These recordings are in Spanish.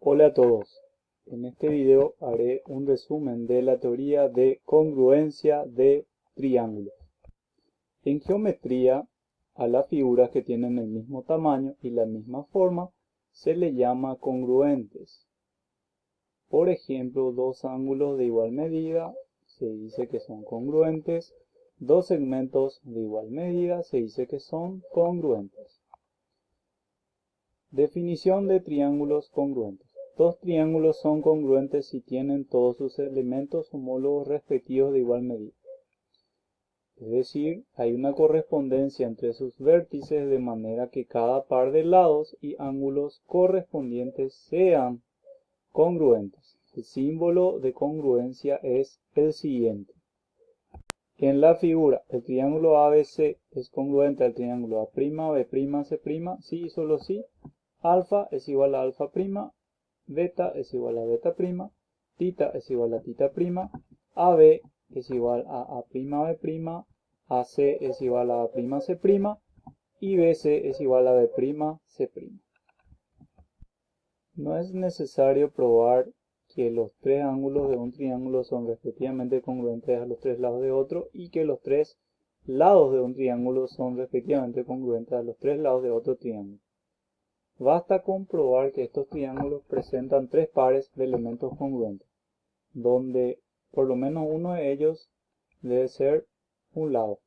Hola a todos, en este video haré un resumen de la teoría de congruencia de triángulos. En geometría, a las figuras que tienen el mismo tamaño y la misma forma se le llama congruentes. Por ejemplo, dos ángulos de igual medida se dice que son congruentes, dos segmentos de igual medida se dice que son congruentes. Definición de triángulos congruentes. Dos triángulos son congruentes si tienen todos sus elementos homólogos respectivos de igual medida. Es decir, hay una correspondencia entre sus vértices de manera que cada par de lados y ángulos correspondientes sean congruentes. El símbolo de congruencia es el siguiente. En la figura, el triángulo ABC es congruente al triángulo A'B', C', si y solo si alfa es igual a alfa prima, beta es igual a beta prima, tita es igual a tita prima, AB es igual a B', AC es igual a A'C' y BC es igual a B'C'. No es necesario probar que los tres ángulos de un triángulo son respectivamente congruentes a los tres lados de otro y que los tres lados de un triángulo son respectivamente congruentes a los tres lados de otro triángulo. Basta comprobar que estos triángulos presentan tres pares de elementos congruentes, donde por lo menos uno de ellos debe ser un lado.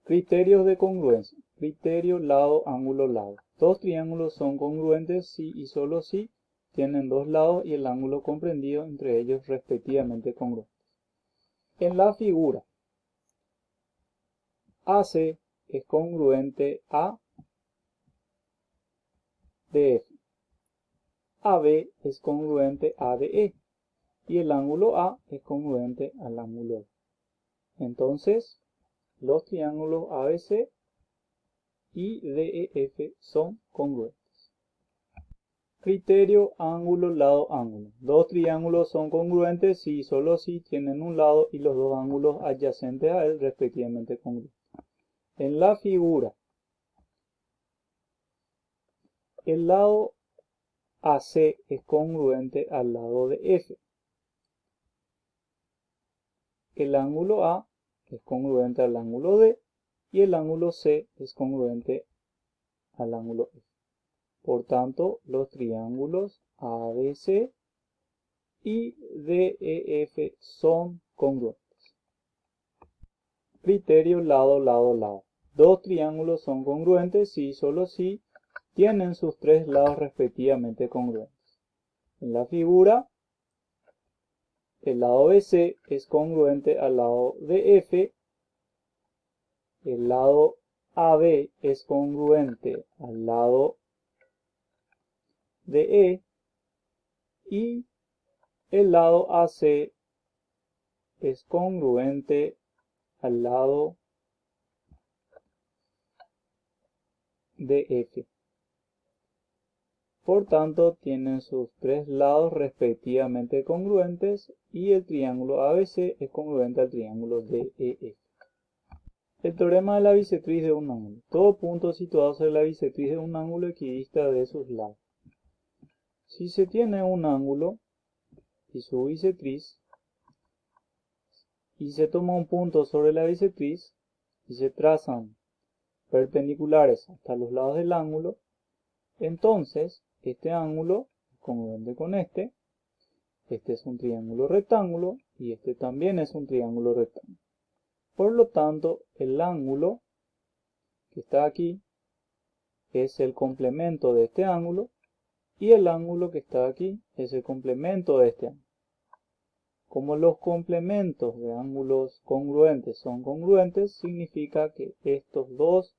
Criterios de congruencia. Criterio lado, ángulo, lado. Dos triángulos son congruentes si y solo si tienen dos lados y el ángulo comprendido entre ellos respectivamente congruentes. En la figura, AC es congruente a DF. AB es congruente a DE. Y el ángulo A es congruente al ángulo B. Entonces, los triángulos ABC y DEF son congruentes. Criterio ángulo, lado, ángulo. Dos triángulos son congruentes si y solo si tienen un lado y los dos ángulos adyacentes a él respectivamente congruentes. En la figura, el lado AC es congruente al lado de F. El ángulo A es congruente al ángulo D y el ángulo C es congruente al ángulo F. Por tanto, los triángulos ABC y DEF son congruentes. Criterio lado, lado, lado. Dos triángulos son congruentes si y solo si tienen sus tres lados respectivamente congruentes. En la figura, el lado BC es congruente al lado DF, el lado AB es congruente al lado DE y el lado AC es congruente al lado DF. Por tanto, tienen sus tres lados respectivamente congruentes y el triángulo ABC es congruente al triángulo DEF. El teorema de la bisectriz de un ángulo. Todo punto situado sobre la bisectriz de un ángulo equidista de sus lados. Si se tiene un ángulo y su bisectriz y se toma un punto sobre la bisectriz y se trazan perpendiculares hasta los lados del ángulo, entonces este ángulo es congruente con este es un triángulo rectángulo y este también es un triángulo rectángulo. Por lo tanto, el ángulo que está aquí es el complemento de este ángulo y el ángulo que está aquí es el complemento de este ángulo. Como los complementos de ángulos congruentes son congruentes, significa que estos dos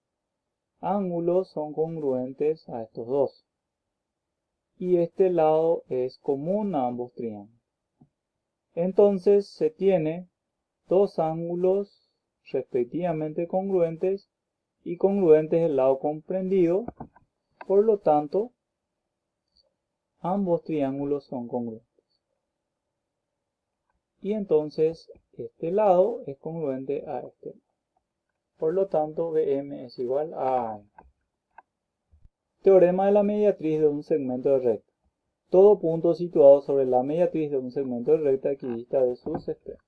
ángulos son congruentes a estos dos. Y este lado es común a ambos triángulos. Entonces se tiene dos ángulos respectivamente congruentes y congruentes el lado comprendido, por lo tanto ambos triángulos son congruentes. Y entonces este lado es congruente a este. Por lo tanto, BM es igual a AM. Teorema de la mediatriz de un segmento de recta. Todo punto situado sobre la mediatriz de un segmento de recta equidista de sus extremos.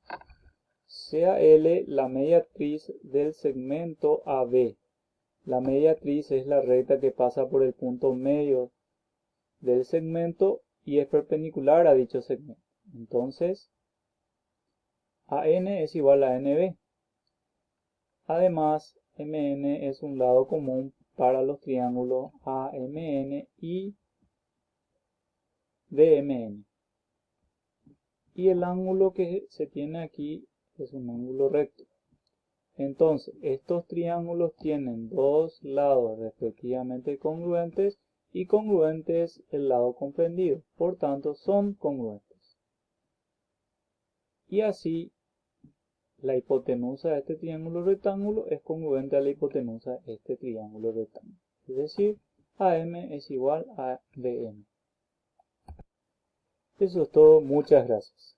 Sea L la mediatriz del segmento AB. La mediatriz es la recta que pasa por el punto medio del segmento y es perpendicular a dicho segmento. Entonces, AN es igual a NB. Además, MN es un lado común para los triángulos AMN y DMN. Y el ángulo que se tiene aquí es un ángulo recto. Entonces, estos triángulos tienen dos lados respectivamente congruentes y congruentes el lado comprendido. Por tanto, son congruentes. Y así, la hipotenusa de este triángulo rectángulo es congruente a la hipotenusa de este triángulo rectángulo. Es decir, AM es igual a BM. Eso es todo. Muchas gracias.